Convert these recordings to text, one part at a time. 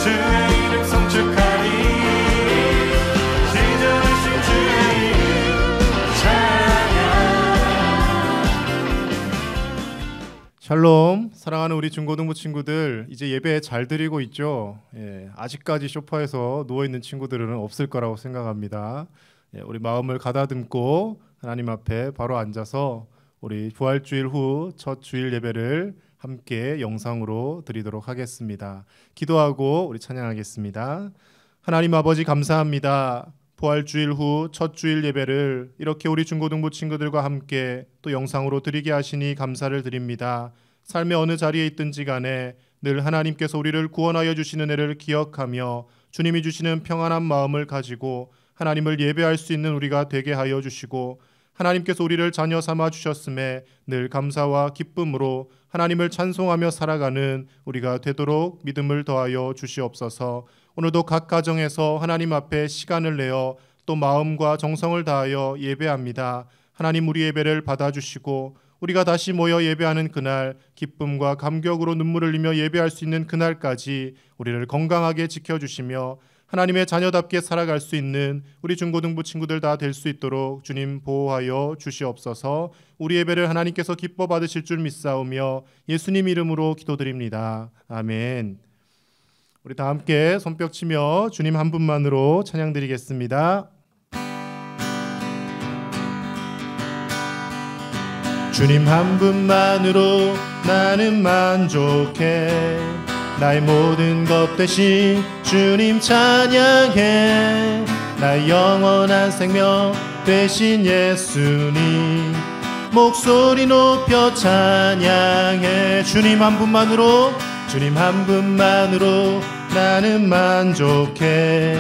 주의 이름 송축하리. 신전하신 주의 이름 찬양. 샬롬. 사랑하는 우리 중고등부 친구들, 이제 예배 잘 드리고 있죠? 아직까지 소파에서 누워있는 친구들은 없을 거라고 생각합니다. 우리 마음을 가다듬고 하나님 앞에 바로 앉아서 우리 부활주일 후 첫 주일 예배를 함께 영상으로 드리도록 하겠습니다. 기도하고 우리 찬양하겠습니다. 하나님 아버지 감사합니다. 부활주일 후 첫 주일 예배를 이렇게 우리 중고등부 친구들과 함께 또 영상으로 드리게 하시니 감사를 드립니다. 삶의 어느 자리에 있든지 간에 늘 하나님께서 우리를 구원하여 주시는 은혜를 기억하며 주님이 주시는 평안한 마음을 가지고 하나님을 예배할 수 있는 우리가 되게 하여 주시고, 하나님께서 우리를 자녀 삼아 주셨음에 늘 감사와 기쁨으로 하나님을 찬송하며 살아가는 우리가 되도록 믿음을 더하여 주시옵소서. 오늘도 각 가정에서 하나님 앞에 시간을 내어 또 마음과 정성을 다하여 예배합니다. 하나님, 우리 예배를 받아주시고 우리가 다시 모여 예배하는 그날 기쁨과 감격으로 눈물을 흘리며 예배할 수 있는 그날까지 우리를 건강하게 지켜주시며 하나님의 자녀답게 살아갈 수 있는 우리 중고등부 친구들 다 될 수 있도록 주님 보호하여 주시옵소서. 우리 예배를 하나님께서 기뻐 받으실 줄 믿사오며 예수님 이름으로 기도드립니다. 아멘. 우리 다 함께 손뼉 치며 주님 한 분만으로 찬양 드리겠습니다. 주님 한 분만으로 나는 만족해, 나의 모든 것 되신 주님 찬양해. 나의 영원한 생명 되신 예수님 목소리 높여 찬양해. 주님 한 분만으로, 주님 한 분만으로 나는 만족해,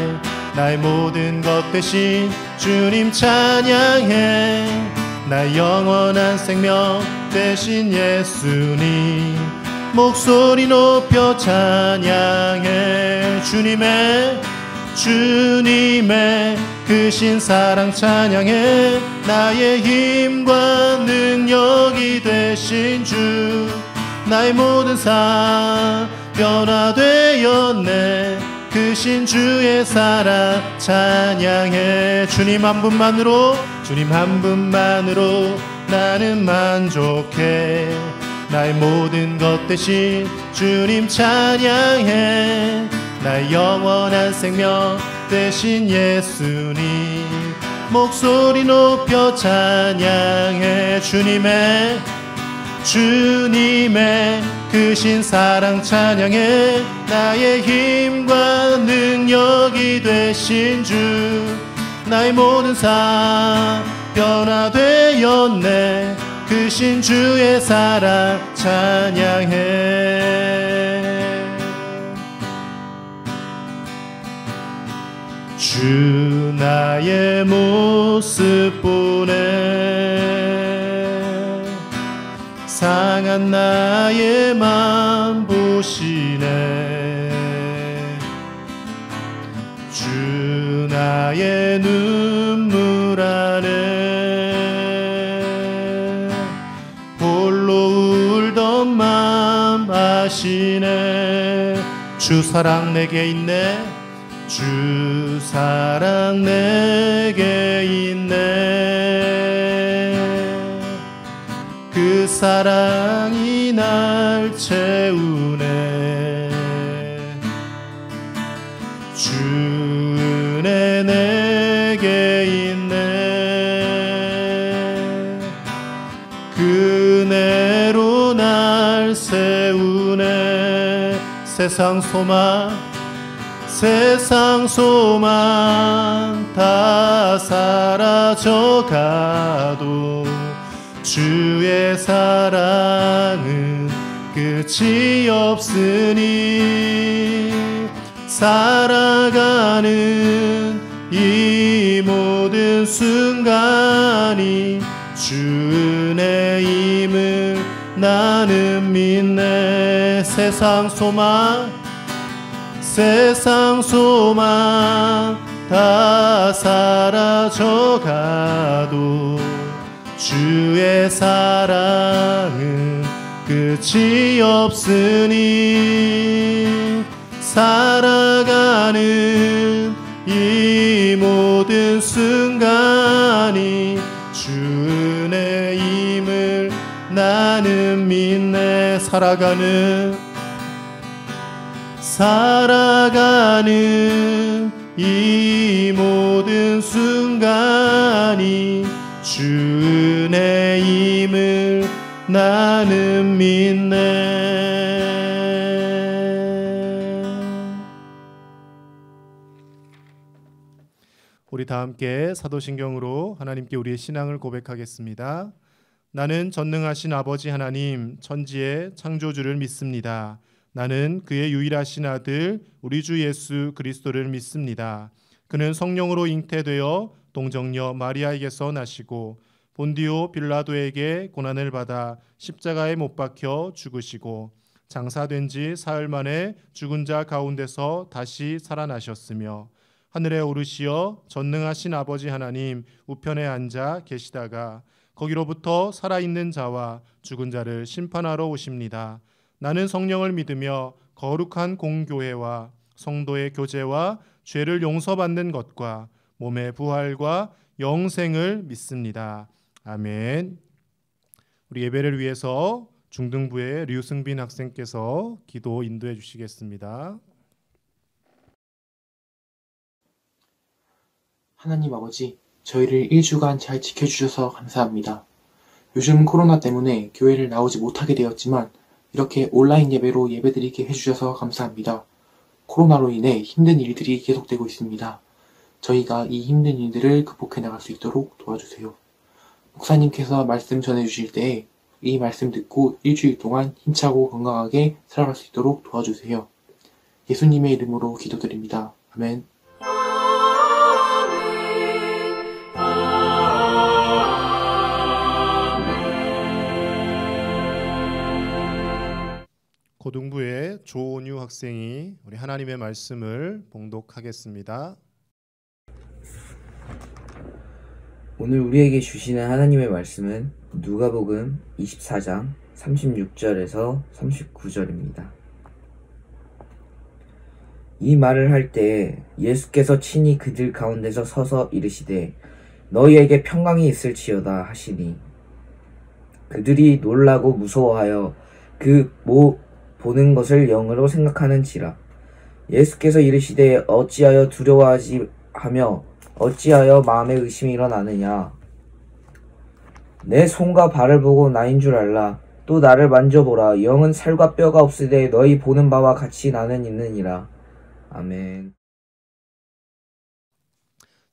나의 모든 것 되신 주님 찬양해. 나의 영원한 생명 되신 예수님 목소리 높여 찬양해. 주님의 크신 사랑 찬양해. 나의 힘과 능력이 되신 주, 나의 모든 삶 변화되었네. 크신 주의 사랑 찬양해. 주님 한 분만으로, 주님 한 분만으로 나는 만족해, 나의 모든 것 되신 주님 찬양해. 나의 영원한 생명 되신 예수님 목소리 높여 찬양해. 주님의 크신 사랑 찬양해. 나의 힘과 능력이 되신 주, 나의 모든 삶 변화되었네. 크신 주의 사랑 찬양해. 주 나의 모습 보네, 상한 나의 맘 보시네. 주 나의 눈물 안에 홀로 울던 맘 아시네. 주 사랑 내게 있네, 주 사랑 내게 있네. 그 사랑이 날 채우네. 주 은혜 내게 있네. 그 은혜로 날 세우네. 세상 소망 다 사라져가도 주의 사랑은 끝이 없으니, 살아가는 이 모든 순간이 주 은혜임을 나는 믿네. 세상 소망 다 사라져가도 주의 사랑은 끝이 없으니, 살아가는 이 모든 순간이 주 은혜임을 나는 믿네. 살아가는 이 모든 순간이 주 은혜임을 나는 믿네. 우리 다 함께 사도신경으로 하나님께 우리의 신앙을 고백하겠습니다. 나는 전능하신 아버지 하나님 천지의 창조주를 믿습니다. 나는 그의 유일하신 아들 우리 주 예수 그리스도를 믿습니다. 그는 성령으로 잉태되어 동정녀 마리아에게서 나시고 본디오 빌라도에게 고난을 받아 십자가에 못 박혀 죽으시고 장사된 지 사흘 만에 죽은 자 가운데서 다시 살아나셨으며 하늘에 오르시어 전능하신 아버지 하나님 우편에 앉아 계시다가 거기로부터 살아있는 자와 죽은 자를 심판하러 오십니다. 나는 성령을 믿으며 거룩한 공교회와 성도의 교제와 죄를 용서받는 것과 몸의 부활과 영생을 믿습니다. 아멘. 우리 예배를 위해서 중등부의 류승빈 학생께서 기도 인도해 주시겠습니다. 하나님 아버지, 저희를 1주간 잘 지켜주셔서 감사합니다. 요즘 코로나 때문에 교회를 나오지 못하게 되었지만 이렇게 온라인 예배로 예배드리게 해주셔서 감사합니다. 코로나로 인해 힘든 일들이 계속되고 있습니다. 저희가 이 힘든 일들을 극복해 나갈 수 있도록 도와주세요. 목사님께서 말씀 전해주실 때에 이 말씀 듣고 일주일 동안 힘차고 건강하게 살아갈 수 있도록 도와주세요. 예수님의 이름으로 기도드립니다. 아멘. 고등부의 조온유 학생이 우리 하나님의 말씀을 봉독하겠습니다. 오늘 우리에게 주시는 하나님의 말씀은 누가복음 24장 36절에서 39절입니다. 이 말을 할 때 예수께서 친히 그들 가운데서 서서 이르시되 너희에게 평강이 있을지어다 하시니 그들이 놀라고 무서워하여 보는 것을 영으로 생각하는지라. 예수께서 이르시되 어찌하여 두려워하지 하며 어찌하여 마음에 의심이 일어나느냐. 내 손과 발을 보고 나인 줄 알라. 또 나를 만져보라. 영은 살과 뼈가 없으되 너희 보는 바와 같이 나는 있느니라. 아멘.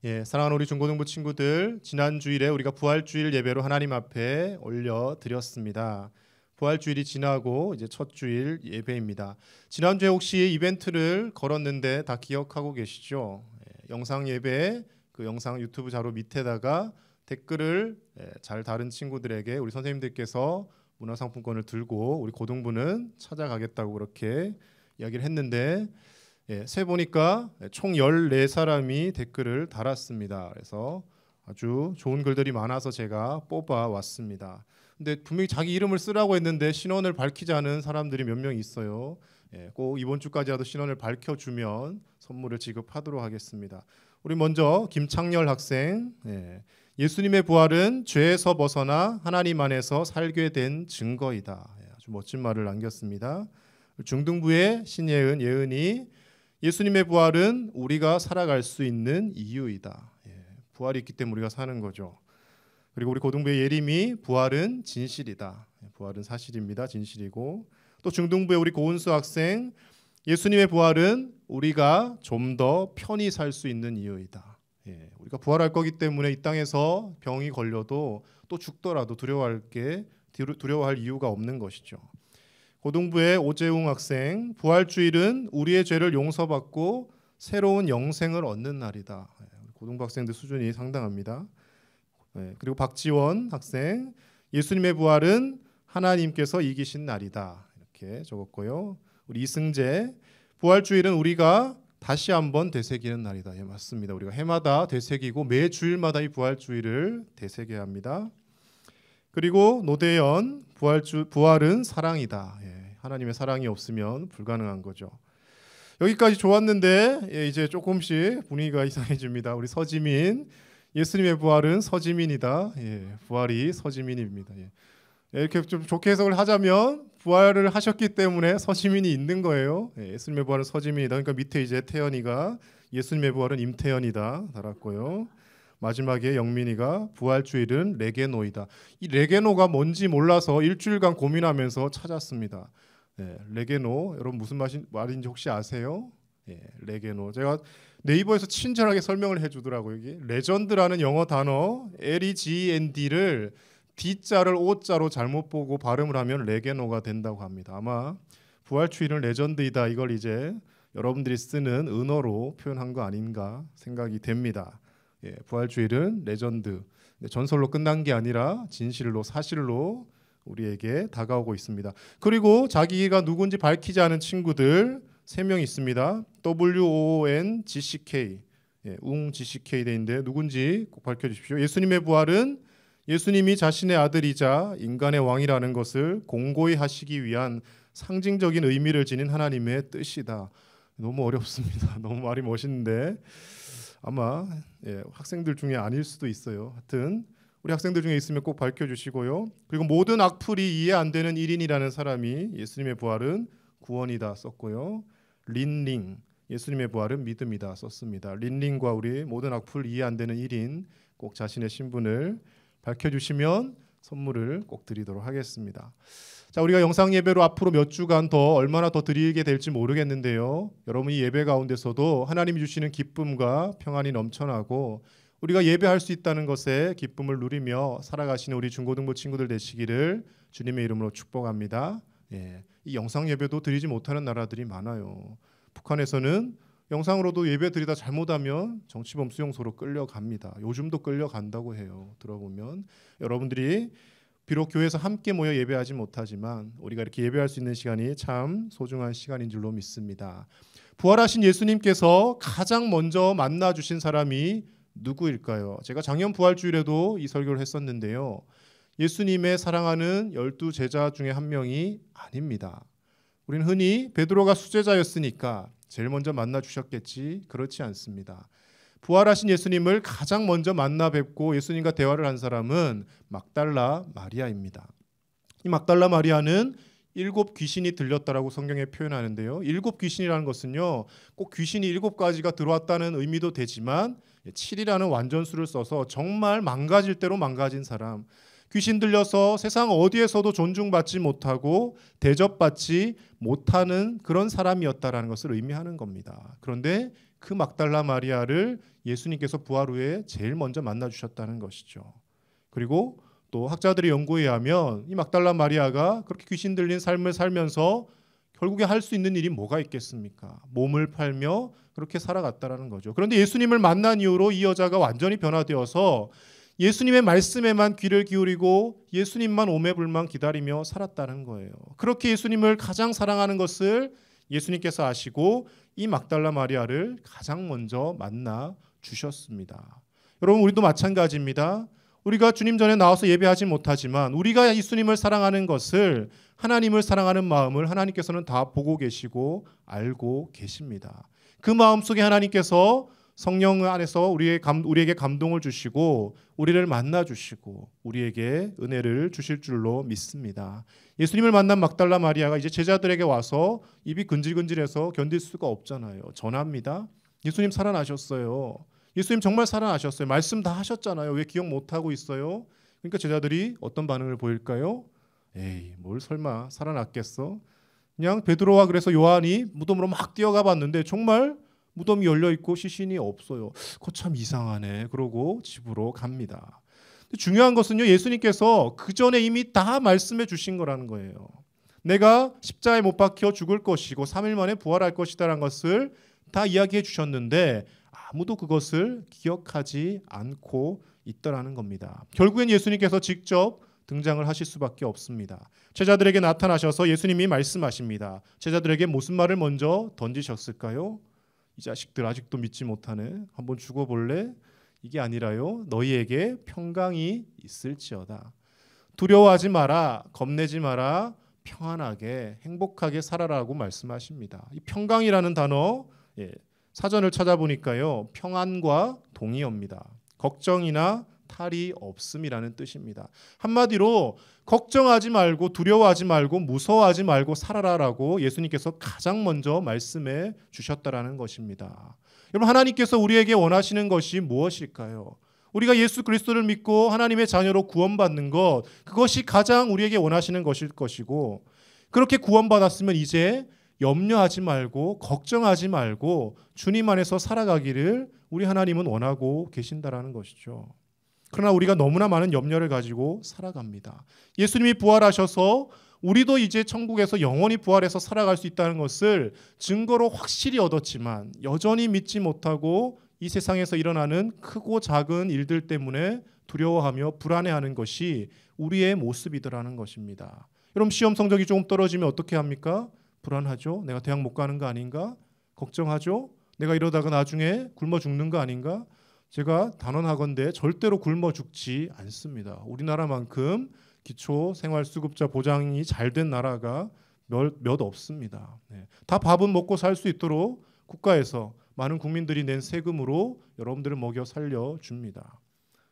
예, 사랑하는 우리 중고등부 친구들, 지난 주일에 우리가 부활주일 예배로 하나님 앞에 올려드렸습니다. 부활주일이 지나고 이제 첫 주일 예배입니다. 지난주에 혹시 이벤트를 걸었는데 다 기억하고 계시죠? 영상 예배 그 영상 유튜브 자료 밑에다가 댓글을 잘 다른 친구들에게 우리 선생님들께서 문화상품권을 들고 우리 고등부는 찾아가겠다고 그렇게 이야기를 했는데 세 보니까 총 14사람이 댓글을 달았습니다. 그래서 아주 좋은 글들이 많아서 제가 뽑아왔습니다. 근데 분명히 자기 이름을 쓰라고 했는데 신원을 밝히지 않은 사람들이 몇 명 있어요. 꼭 이번 주까지라도 신원을 밝혀주면 선물을 지급하도록 하겠습니다. 우리 먼저 김창렬 학생. 예수님의 부활은 죄에서 벗어나 하나님 안에서 살게 된 증거이다. 아주 멋진 말을 남겼습니다. 중등부의 신예은, 예은이 예수님의 부활은 우리가 살아갈 수 있는 이유이다. 부활이 있기 때문에 우리가 사는 거죠. 그리고 우리 고등부의 예림이 부활은 진실이다. 부활은 사실입니다. 진실이고 또 중등부의 우리 고은수 학생 예수님의 부활은 우리가 좀 더 편히 살 수 있는 이유이다. 우리가 부활할 거기 때문에 이 땅에서 병이 걸려도 또 죽더라도 두려워할 이유가 없는 것이죠. 고등부의 오재웅 학생 부활주일은 우리의 죄를 용서받고 새로운 영생을 얻는 날이다. 고등부 학생들 수준이 상당합니다. 그리고 박지원 학생 예수님의 부활은 하나님께서 이기신 날이다. 이렇게 적었고요. 우리 이승재 부활주일은 우리가 다시 한번 되새기는 날이다. 맞습니다. 우리가 해마다 되새기고 매 주일마다 이 부활주일을 되새겨야 합니다. 그리고 노대연 부활은 사랑이다. 하나님의 사랑이 없으면 불가능한 거죠. 여기까지 좋았는데 이제 조금씩 분위기가 이상해집니다. 우리 서지민, 예수님의 부활은 서지민이다. 부활이 서지민입니다. 이렇게 좀 좋게 해석을 하자면 부활을 하셨기 때문에 서지민이 있는 거예요. 예수님의 부활은 서지민이다. 그러니까 밑에 이제 태연이가 예수님의 부활은 임태연이다 달았고요. 마지막에 영민이가 부활 주일은 레게노이다. 이 레게노가 뭔지 몰라서 일주일간 고민하면서 찾았습니다. 레게노 여러분 무슨 말인지 혹시 아세요? 레게노 제가 네이버에서 친절하게 설명을 해주더라고요. 이게 레전드라는 영어 단어 LEGEND를 D자를 O자로 잘못 보고 발음을 하면 레게노가 된다고 합니다. 아마 부활 주일은 레전드이다 이걸 이제 여러분들이 쓰는 은어로 표현한 거 아닌가 생각이 됩니다. 부활 주일은 레전드, 전설로 끝난 게 아니라 진실로 사실로 우리에게 다가오고 있습니다. 그리고 자기가 누군지 밝히지 않은 친구들 3명 있습니다. WONGCK, 웅GCK 되는데 누군지 꼭 밝혀주십시오. 예수님의 부활은 예수님이 자신의 아들이자 인간의 왕이라는 것을 공고히 하시기 위한 상징적인 의미를 지닌 하나님의 뜻이다. 너무 어렵습니다. 너무 말이 멋있는데 아마 학생들 중에 아닐 수도 있어요. 하여튼 우리 학생들 중에 있으면 꼭 밝혀주시고요. 그리고 모든 악플이 이해 안 되는 1인이라는 사람이 예수님의 부활은 구원이다 썼고요. 린링 예수님의 부활은 믿음이다 썼습니다. 린링과 우리 모든 악플 이해 안 되는 1인 꼭 자신의 신분을 밝혀주시면 선물을 꼭 드리도록 하겠습니다. 자, 우리가 영상 예배로 앞으로 몇 주간 더 얼마나 더 드리게 될지 모르겠는데요. 여러분이 예배 가운데서도 하나님이 주시는 기쁨과 평안이 넘쳐나고 우리가 예배할 수 있다는 것에 기쁨을 누리며 살아가시는 우리 중고등부 친구들 되시기를 주님의 이름으로 축복합니다. 이 영상 예배도 드리지 못하는 나라들이 많아요. 북한에서는 영상으로도 예배 드리다 잘못하면 정치범 수용소로 끌려갑니다. 요즘도 끌려간다고 해요. 들어보면 여러분들이 비록 교회에서 함께 모여 예배하지 못하지만 우리가 이렇게 예배할 수 있는 시간이 참 소중한 시간인 줄로 믿습니다. 부활하신 예수님께서 가장 먼저 만나 주신 사람이 누구일까요? 제가 작년 부활주일에도 이 설교를 했었는데요. 예수님의 사랑하는 12 제자 중에 한 명이 아닙니다. 우리는 흔히 베드로가 수제자였으니까 제일 먼저 만나 주셨겠지. 그렇지 않습니다. 부활하신 예수님을 가장 먼저 만나 뵙고 예수님과 대화를 한 사람은 막달라 마리아입니다. 이 막달라 마리아는 7 귀신이 들렸다라고 성경에 표현하는데요. 7 귀신이라는 것은요, 꼭 귀신이 7가지가 들어왔다는 의미도 되지만 7이라는 완전수를 써서 정말 망가질 대로 망가진 사람, 귀신 들려서 세상 어디에서도 존중받지 못하고 대접받지 못하는 그런 사람이었다라는 것을 의미하는 겁니다. 그런데 그 막달라 마리아를 예수님께서 부활 후에 제일 먼저 만나 주셨다는 것이죠. 그리고 또 학자들의 연구에 의하면 이 막달라 마리아가 그렇게 귀신 들린 삶을 살면서 결국에 할 수 있는 일이 뭐가 있겠습니까? 몸을 팔며 그렇게 살아갔다라는 거죠. 그런데 예수님을 만난 이후로 이 여자가 완전히 변화되어서 예수님의 말씀에만 귀를 기울이고 예수님만 오매불만 기다리며 살았다는 거예요. 그렇게 예수님을 가장 사랑하는 것을 예수님께서 아시고 이 막달라 마리아를 가장 먼저 만나 주셨습니다. 여러분, 우리도 마찬가지입니다. 우리가 주님 전에 나와서 예배하지 못하지만 우리가 예수님을 사랑하는 것을, 하나님을 사랑하는 마음을 하나님께서는 다 보고 계시고 알고 계십니다. 그 마음속에 하나님께서 성령 안에서 우리에게 감동을 주시고 우리를 만나 주시고 우리에게 은혜를 주실 줄로 믿습니다. 예수님을 만난 막달라 마리아가 이제 제자들에게 와서 입이 근질근질해서 견딜 수가 없잖아요. 전합니다. 예수님 살아나셨어요. 예수님 정말 살아나셨어요. 말씀 다 하셨잖아요. 왜 기억 못하고 있어요? 그러니까 제자들이 어떤 반응을 보일까요? 에이, 뭘 설마 살아났겠어? 그냥 베드로와 그래서 요한이 무덤으로 막 뛰어가 봤는데 정말 무덤이 열려있고 시신이 없어요. 그거 참 이상하네. 그러고 집으로 갑니다. 중요한 것은요, 예수님께서 그 전에 이미 다 말씀해 주신 거라는 거예요. 내가 십자가에 못 박혀 죽을 것이고 3일 만에 부활할 것이다라는 것을 다 이야기해 주셨는데 아무도 그것을 기억하지 않고 있더라는 겁니다. 결국엔 예수님께서 직접 등장을 하실 수밖에 없습니다. 제자들에게 나타나셔서 예수님이 말씀하십니다. 제자들에게 무슨 말을 먼저 던지셨을까요? 이 자식들 아직도 믿지 못하네. 한번 죽어볼래? 이게 아니라요. 너희에게 평강이 있을지어다. 두려워하지 마라. 겁내지 마라. 평안하게 행복하게 살아라고 말씀하십니다. 이 평강이라는 단어 사전을 찾아보니까요, 평안과 동의어입니다. 걱정이나 탈이 없음이라는 뜻입니다. 한마디로 걱정하지 말고 두려워하지 말고 무서워하지 말고 살아라라고 예수님께서 가장 먼저 말씀해 주셨다라는 것입니다. 여러분, 하나님께서 우리에게 원하시는 것이 무엇일까요? 우리가 예수 그리스도를 믿고 하나님의 자녀로 구원받는 것, 그것이 가장 우리에게 원하시는 것일 것이고, 그렇게 구원받았으면 이제 염려하지 말고 걱정하지 말고 주님 안에서 살아가기를 우리 하나님은 원하고 계신다라는 것이죠. 그러나 우리가 너무나 많은 염려를 가지고 살아갑니다. 예수님이 부활하셔서 우리도 이제 천국에서 영원히 부활해서 살아갈 수 있다는 것을 증거로 확실히 얻었지만 여전히 믿지 못하고 이 세상에서 일어나는 크고 작은 일들 때문에 두려워하며 불안해하는 것이 우리의 모습이더라는 것입니다. 여러분, 시험 성적이 조금 떨어지면 어떻게 합니까? 불안하죠. 내가 대학 못 가는 거 아닌가? 걱정하죠. 내가 이러다가 나중에 굶어 죽는 거 아닌가? 제가 단언하건대 절대로 굶어 죽지 않습니다. 우리나라만큼 기초생활수급자 보장이 잘 된 나라가 몇 없습니다. 다 밥은 먹고 살 수 있도록 국가에서 많은 국민들이 낸 세금으로 여러분들을 먹여 살려줍니다.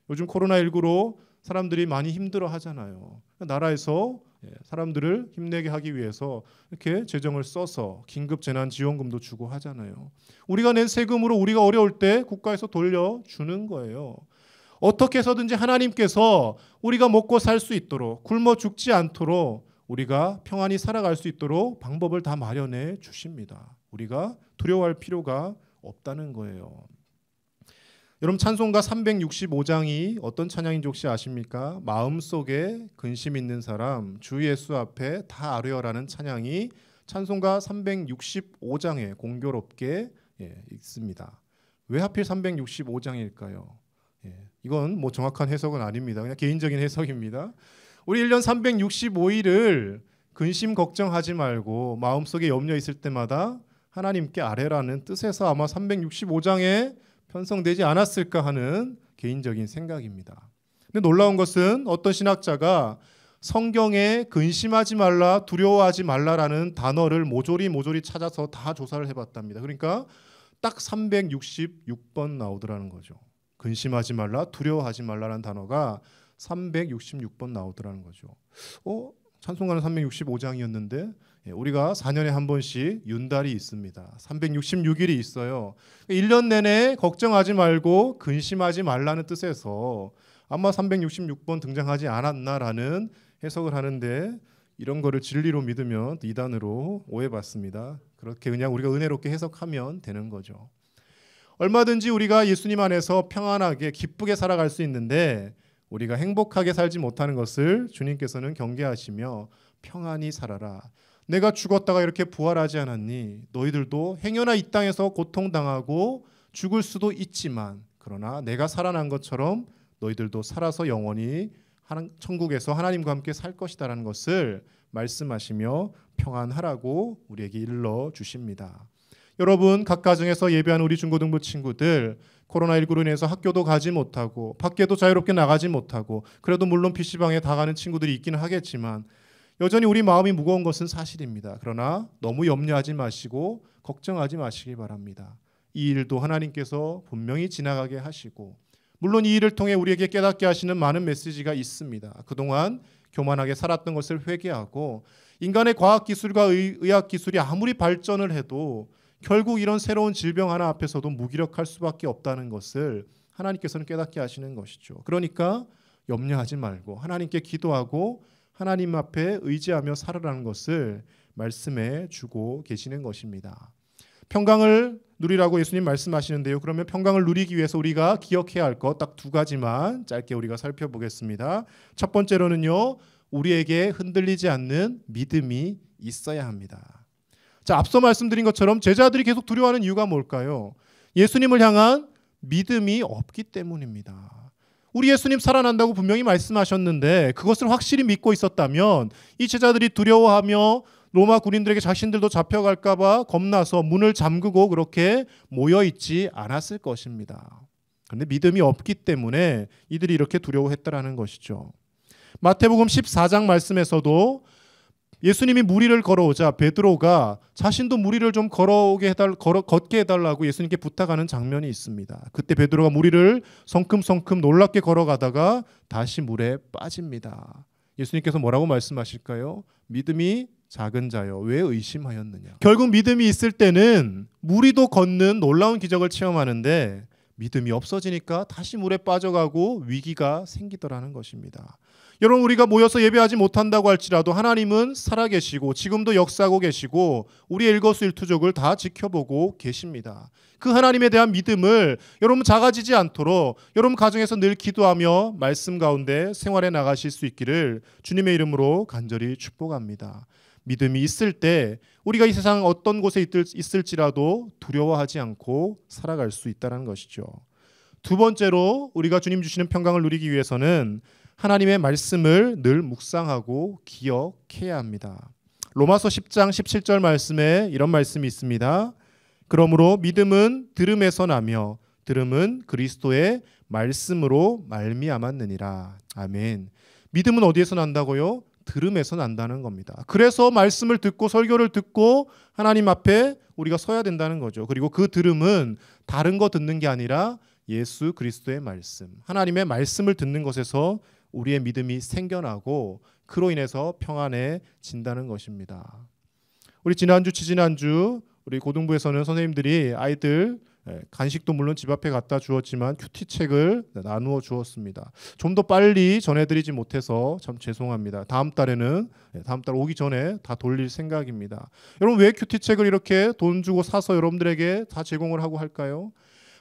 요즘 코로나19로 사람들이 많이 힘들어 하잖아요. 나라에서 사람들을 힘내게 하기 위해서 이렇게 재정을 써서 긴급 재난지원금도 주고 하잖아요. 우리가 낸 세금으로 우리가 어려울 때 국가에서 돌려주는 거예요. 어떻게 해서든지 하나님께서 우리가 먹고 살 수 있도록, 굶어 죽지 않도록, 우리가 평안히 살아갈 수 있도록 방법을 다 마련해 주십니다. 우리가 두려워할 필요가 없다는 거예요. 여러분, 찬송가 365장이 어떤 찬양인지 혹시 아십니까? 마음속에 근심 있는 사람 주 예수 앞에 다 아뢰어라는 찬양이 찬송가 365장에 공교롭게 있습니다. 왜 하필 365장일까요? 이건 뭐 정확한 해석은 아닙니다. 그냥 개인적인 해석입니다. 우리 1년 365일을 근심 걱정하지 말고 마음속에 염려 있을 때마다 하나님께 아뢰라는 뜻에서 아마 365장에 편성되지 않았을까 하는 개인적인 생각입니다. 근데 놀라운 것은 어떤 신학자가 성경에 근심하지 말라, 두려워하지 말라라는 단어를 모조리 찾아서 다 조사를 해봤답니다. 그러니까 딱 366번 나오더라는 거죠. 근심하지 말라, 두려워하지 말라라는 단어가 366번 나오더라는 거죠. 찬송가는 365장이었는데 우리가 4년에 한 번씩 윤달이 있습니다. 366일이 있어요. 1년 내내 걱정하지 말고 근심하지 말라는 뜻에서 아마 366번 등장하지 않았나라는 해석을 하는데, 이런 거를 진리로 믿으면 이단으로 오해받습니다. 그렇게 그냥 우리가 은혜롭게 해석하면 되는 거죠. 얼마든지 우리가 예수님 안에서 평안하게 기쁘게 살아갈 수 있는데 우리가 행복하게 살지 못하는 것을 주님께서는 경계하시며 평안히 살아라. 내가 죽었다가 이렇게 부활하지 않았니? 너희들도 행여나 이 땅에서 고통당하고 죽을 수도 있지만 그러나 내가 살아난 것처럼 너희들도 살아서 영원히 천국에서 하나님과 함께 살 것이다라는 것을 말씀하시며 평안하라고 우리에게 일러 주십니다. 여러분, 각 가정에서 예배하는 우리 중고등부 친구들, 코로나19로 인해서 학교도 가지 못하고 밖에도 자유롭게 나가지 못하고, 그래도 물론 PC방에 다 가는 친구들이 있기는 하겠지만 여전히 우리 마음이 무거운 것은 사실입니다. 그러나 너무 염려하지 마시고 걱정하지 마시기 바랍니다. 이 일도 하나님께서 분명히 지나가게 하시고, 물론 이 일을 통해 우리에게 깨닫게 하시는 많은 메시지가 있습니다. 그동안 교만하게 살았던 것을 회개하고, 인간의 과학기술과 의학기술이 아무리 발전을 해도 결국 이런 새로운 질병 하나 앞에서도 무기력할 수밖에 없다는 것을 하나님께서는 깨닫게 하시는 것이죠. 그러니까 염려하지 말고 하나님께 기도하고 하나님 앞에 의지하며 살아라는 것을 말씀해 주고 계시는 것입니다. 평강을 누리라고 예수님 말씀하시는데요. 그러면 평강을 누리기 위해서 우리가 기억해야 할 것 딱 두 가지만 짧게 우리가 살펴보겠습니다. 첫 번째로는요, 우리에게 흔들리지 않는 믿음이 있어야 합니다. 자, 앞서 말씀드린 것처럼 제자들이 계속 두려워하는 이유가 뭘까요? 예수님을 향한 믿음이 없기 때문입니다. 우리 예수님 살아난다고 분명히 말씀하셨는데 그것을 확실히 믿고 있었다면 이 제자들이 두려워하며 로마 군인들에게 자신들도 잡혀갈까 봐 겁나서 문을 잠그고 그렇게 모여있지 않았을 것입니다. 그런데 믿음이 없기 때문에 이들이 이렇게 두려워했다라는 것이죠. 마태복음 14장 말씀에서도 예수님이 무리를 걸어오자 베드로가 자신도 무리를 좀 걷게 해달라고 예수님께 부탁하는 장면이 있습니다. 그때 베드로가 무리를 성큼성큼 놀랍게 걸어가다가 다시 물에 빠집니다. 예수님께서 뭐라고 말씀하실까요? 믿음이 작은 자여 왜 의심하였느냐. 결국 믿음이 있을 때는 무리도 걷는 놀라운 기적을 체험하는데 믿음이 없어지니까 다시 물에 빠져가고 위기가 생기더라는 것입니다. 여러분, 우리가 모여서 예배하지 못한다고 할지라도 하나님은 살아계시고 지금도 역사하고 계시고 우리의 일거수일투족을 다 지켜보고 계십니다. 그 하나님에 대한 믿음을 여러분 작아지지 않도록 여러분 가정에서 늘 기도하며 말씀 가운데 생활해 나가실 수 있기를 주님의 이름으로 간절히 축복합니다. 믿음이 있을 때 우리가 이 세상 어떤 곳에 있을지라도 두려워하지 않고 살아갈 수 있다는 것이죠. 두 번째로 우리가 주님 주시는 평강을 누리기 위해서는 하나님의 말씀을 늘 묵상하고 기억해야 합니다. 로마서 10장 17절 말씀에 이런 말씀이 있습니다. 그러므로 믿음은 들음에서 나며 들음은 그리스도의 말씀으로 말미암았느니라. 아멘. 믿음은 어디에서 난다고요? 들음에서 난다는 겁니다. 그래서 말씀을 듣고 설교를 듣고 하나님 앞에 우리가 서야 된다는 거죠. 그리고 그 들음은 다른 거 듣는 게 아니라 예수 그리스도의 말씀, 하나님의 말씀을 듣는 것에서 우리의 믿음이 생겨나고 그로 인해서 평안해진다는 것입니다. 우리 지난주 지지난주 우리 고등부에서는 선생님들이 아이들 간식도 물론 집 앞에 갖다 주었지만 큐티책을 나누어 주었습니다. 좀 더 빨리 전해드리지 못해서 참 죄송합니다. 다음 달 오기 전에 다 돌릴 생각입니다. 여러분, 왜 큐티책을 이렇게 돈 주고 사서 여러분들에게 다 제공을 하고 할까요?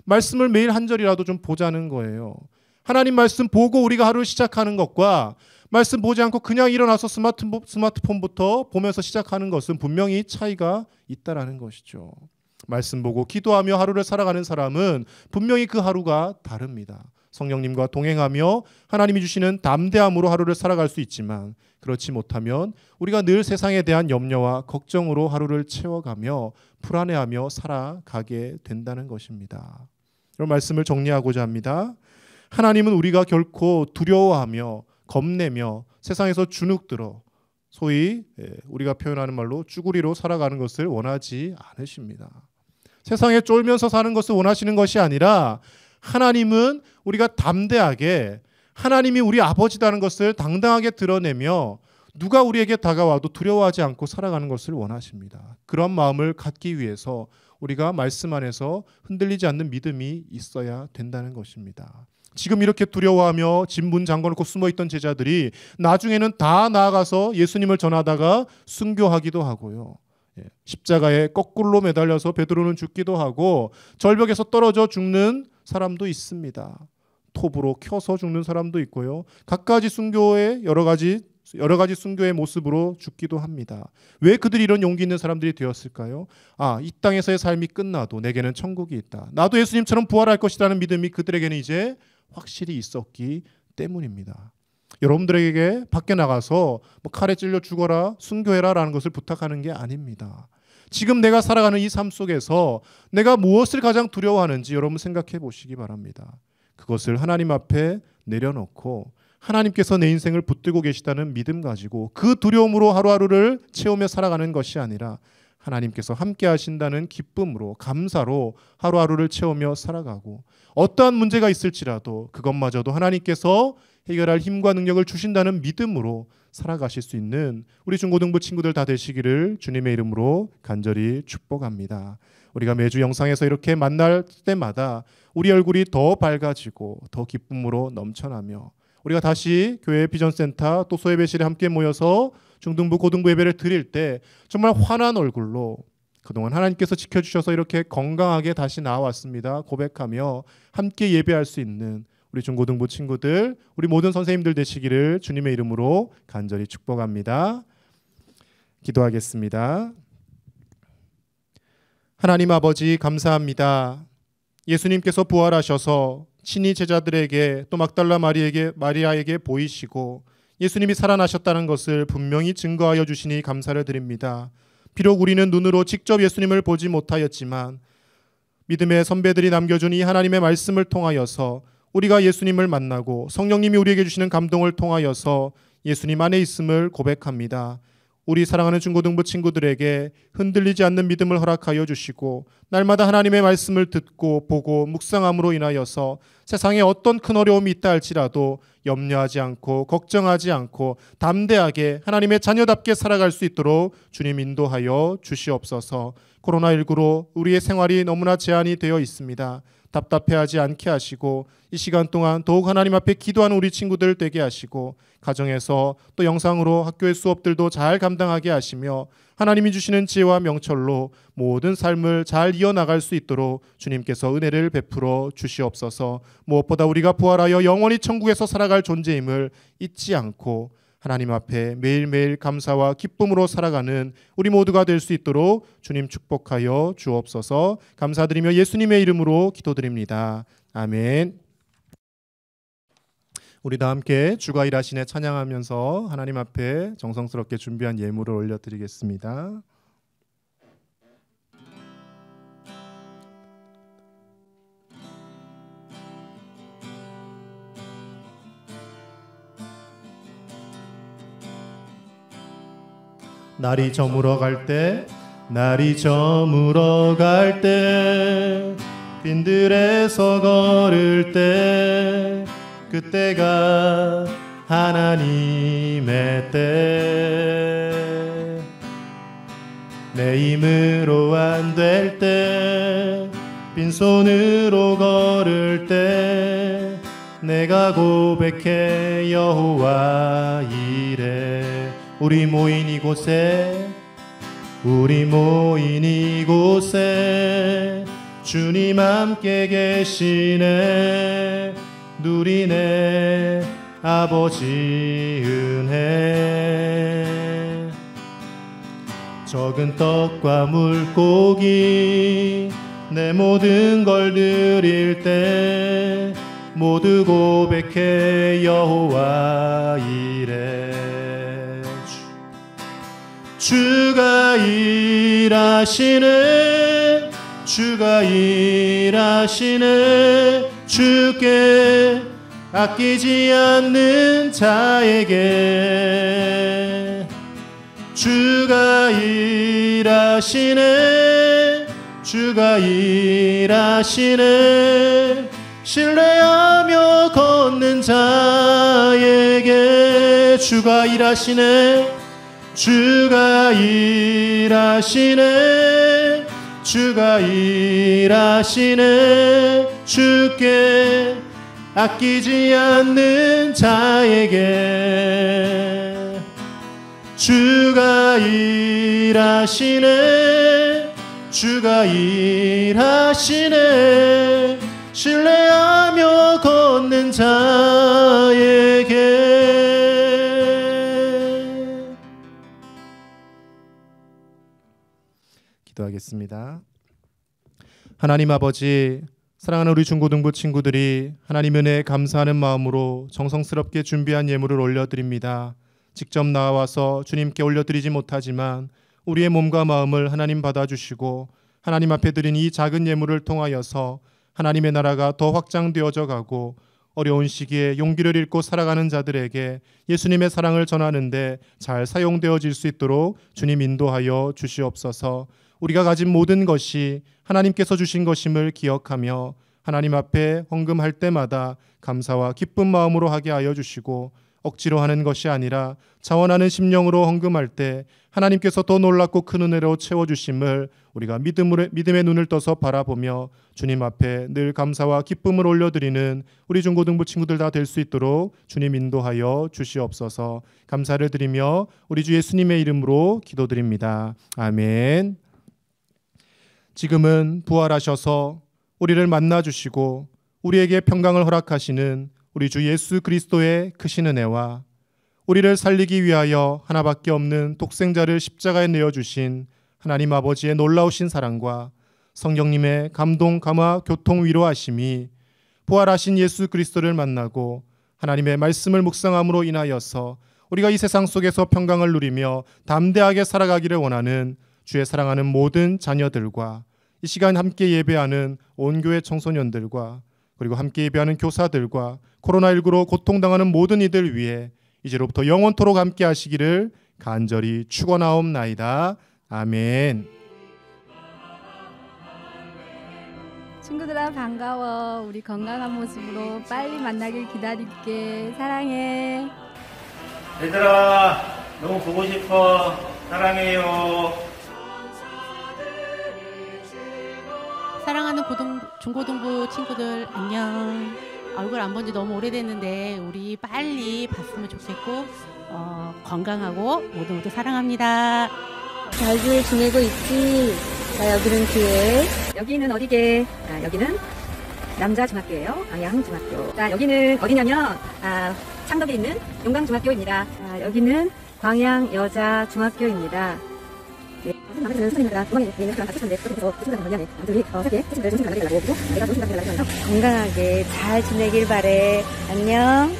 말씀을 매일 한 절이라도 좀 보자는 거예요. 하나님 말씀 보고 우리가 하루를 시작하는 것과 말씀 보지 않고 그냥 일어나서 스마트폰부터 보면서 시작하는 것은 분명히 차이가 있다라는 것이죠. 말씀 보고 기도하며 하루를 살아가는 사람은 분명히 그 하루가 다릅니다. 성령님과 동행하며 하나님이 주시는 담대함으로 하루를 살아갈 수 있지만 그렇지 못하면 우리가 늘 세상에 대한 염려와 걱정으로 하루를 채워가며 불안해하며 살아가게 된다는 것입니다. 이런 말씀을 정리하고자 합니다. 하나님은 우리가 결코 두려워하며 겁내며 세상에서 주눅들어 소위 우리가 표현하는 말로 쭈구리로 살아가는 것을 원하지 않으십니다. 세상에 쫄면서 사는 것을 원하시는 것이 아니라 하나님은 우리가 담대하게 하나님이 우리 아버지라는 것을 당당하게 드러내며 누가 우리에게 다가와도 두려워하지 않고 살아가는 것을 원하십니다. 그런 마음을 갖기 위해서 우리가 말씀 안에서 흔들리지 않는 믿음이 있어야 된다는 것입니다. 지금 이렇게 두려워하며 집 문 잠궈놓고 숨어있던 제자들이 나중에는 다 나아가서 예수님을 전하다가 순교하기도 하고요. 십자가에 거꾸로 매달려서 베드로는 죽기도 하고 절벽에서 떨어져 죽는 사람도 있습니다. 톱으로 켜서 죽는 사람도 있고요. 각가지 순교의 여러 가지 순교의 모습으로 죽기도 합니다. 왜 그들이 이런 용기 있는 사람들이 되었을까요? 이 땅에서의 삶이 끝나도 내게는 천국이 있다. 나도 예수님처럼 부활할 것이라는 믿음이 그들에게는 이제 확실히 있었기 때문입니다. 여러분들에게 밖에 나가서 칼에 찔려 죽어라, 순교해라라는 것을 부탁하는 게 아닙니다. 지금 내가 살아가는 이 삶 속에서 내가 무엇을 가장 두려워하는지 여러분 생각해 보시기 바랍니다. 그것을 하나님 앞에 내려놓고 하나님께서 내 인생을 붙들고 계시다는 믿음 가지고 그 두려움으로 하루하루를 채우며 살아가는 것이 아니라 하나님께서 함께 하신다는 기쁨으로 감사로 하루하루를 채우며 살아가고 어떠한 문제가 있을지라도 그것마저도 하나님께서 해결할 힘과 능력을 주신다는 믿음으로 살아가실 수 있는 우리 중고등부 친구들 다 되시기를 주님의 이름으로 간절히 축복합니다. 우리가 매주 영상에서 이렇게 만날 때마다 우리 얼굴이 더 밝아지고 더 기쁨으로 넘쳐나며 우리가 다시 교회 비전센터 또 소예배실에 함께 모여서 중등부 고등부 예배를 드릴 때 정말 환한 얼굴로 그동안 하나님께서 지켜주셔서 이렇게 건강하게 다시 나와왔습니다 고백하며 함께 예배할 수 있는 우리 중고등부 친구들, 우리 모든 선생님들 되시기를 주님의 이름으로 간절히 축복합니다. 기도하겠습니다. 하나님 아버지 감사합니다. 예수님께서 부활하셔서 친히 제자들에게 또 막달라 마리아에게 보이시고 예수님이 살아나셨다는 것을 분명히 증거하여 주시니 감사를 드립니다. 비록 우리는 눈으로 직접 예수님을 보지 못하였지만 믿음의 선배들이 남겨준 이 하나님의 말씀을 통하여서 우리가 예수님을 만나고 성령님이 우리에게 주시는 감동을 통하여서 예수님 안에 있음을 고백합니다. 우리 사랑하는 중고등부 친구들에게 흔들리지 않는 믿음을 허락하여 주시고 날마다 하나님의 말씀을 듣고 보고 묵상함으로 인하여서 세상에 어떤 큰 어려움이 있다 할지라도 염려하지 않고 걱정하지 않고 담대하게 하나님의 자녀답게 살아갈 수 있도록 주님 인도하여 주시옵소서. 코로나19로 우리의 생활이 너무나 제한이 되어 있습니다. 답답해하지 않게 하시고 이 시간 동안 더욱 하나님 앞에 기도하는 우리 친구들 되게 하시고 가정에서 또 영상으로 학교의 수업들도 잘 감당하게 하시며 하나님이 주시는 지혜와 명철로 모든 삶을 잘 이어나갈 수 있도록 주님께서 은혜를 베풀어 주시옵소서. 무엇보다 우리가 부활하여 영원히 천국에서 살아갈 존재임을 잊지 않고 하나님 앞에 매일매일 감사와 기쁨으로 살아가는 우리 모두가 될 수 있도록 주님 축복하여 주옵소서. 감사드리며 예수님의 이름으로 기도드립니다. 아멘. 우리 다 함께 주가 일하시네 찬양하면서 하나님 앞에 정성스럽게 준비한 예물을 올려드리겠습니다. 날이 저물어 갈 때, 날이 저물어 갈 때, 빈들에서 걸을 때, 그때가 하나님의 때. 내 힘으로 안 될 때, 빈손으로 걸을 때, 내가 고백해 여호와 이래. 우리 모인 이곳에 주님 함께 계시네. 누리네 아버지 은혜. 적은 떡과 물고기 내 모든 걸 드릴 때 모두 고백해 여호와 이래. 주가 일하시네, 주가 일하시네. 주께 아끼지 않는 자에게 주가 일하시네, 주가 일하시네. 신뢰하며 걷는 자에게 주가 일하시네, 주가 일하시네, 주가 일하시네. 주께 아끼지 않는 자에게 주가 일하시네, 주가 일하시네. 신뢰하며 걷는 자에게. 기도하겠습니다. 하나님 아버지, 사랑하는 우리 중고등부 친구들이 하나님 은혜에 감사하는 마음으로 정성스럽게 준비한 예물을 올려드립니다. 직접 나와서 주님께 올려드리지 못하지만 우리의 몸과 마음을 하나님 받아주시고 하나님 앞에 드린 이 작은 예물을 통하여서 하나님의 나라가 더 확장되어져 가고 어려운 시기에 용기를 잃고 살아가는 자들에게 예수님의 사랑을 전하는데 잘 사용되어질 수 있도록 주님 인도하여 주시옵소서. 우리가 가진 모든 것이 하나님께서 주신 것임을 기억하며 하나님 앞에 헌금할 때마다 감사와 기쁜 마음으로 하게 하여 주시고 억지로 하는 것이 아니라 자원하는 심령으로 헌금할 때 하나님께서 더 놀랍고 큰 은혜로 채워주심을 우리가 믿음의 눈을 떠서 바라보며 주님 앞에 늘 감사와 기쁨을 올려드리는 우리 중고등부 친구들 다 될 수 있도록 주님 인도하여 주시옵소서. 감사를 드리며 우리 주 예수님의 이름으로 기도드립니다. 아멘. 지금은 부활하셔서 우리를 만나주시고 우리에게 평강을 허락하시는 우리 주 예수 그리스도의 크신 은혜와 우리를 살리기 위하여 하나밖에 없는 독생자를 십자가에 내어주신 하나님 아버지의 놀라우신 사랑과 성령님의 감동, 감화, 교통, 위로하심이 부활하신 예수 그리스도를 만나고 하나님의 말씀을 묵상함으로 인하여서 우리가 이 세상 속에서 평강을 누리며 담대하게 살아가기를 원하는 주의 사랑하는 모든 자녀들과 이 시간 함께 예배하는 온 교회 청소년들과 그리고 함께 예배하는 교사들과 코로나19로 고통당하는 모든 이들 위해 이제로부터 영원토록 함께 하시기를 간절히 축원하옵나이다. 아멘. 친구들아 반가워. 우리 건강한 모습으로 빨리 만나길 기다릴게. 사랑해. 얘들아 너무 보고 싶어. 사랑해요. 사랑하는 중고등부 친구들 안녕. 얼굴 안 본 지 너무 오래됐는데 우리 빨리 봤으면 좋겠고 건강하고 모두 사랑합니다. 잘 지내고 있지? 자, 여기는 교회. 여기는 어디게? 여기는 남자중학교예요. 광양중학교. 자, 여기는 어디냐면 창덕에 있는 용강중학교입니다. 여기는 광양여자중학교입니다. 네, 마음에 드는 선생님들과 중앙에 있는 그런 가족인데 그래서 교수님들 관련해 우리 새롭게 친구들 정신 건강하게 달라고 그리고 내가 정신 건강하게 달라고 건강하게 잘 지내길 바래. 안녕.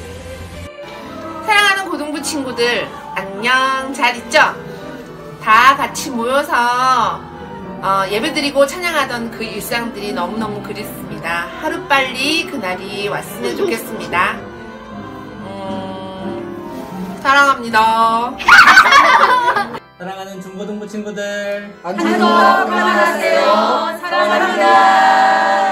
사랑하는 고등부 친구들 안녕. 잘 있죠? 다 같이 모여서 예배드리고 찬양하던 그 일상들이 너무너무 그립습니다. 하루빨리 그날이 왔으면 좋겠습니다. 사랑합니다. 사랑하는 중고등부 친구들 한국 건강하세요. 사랑합니다.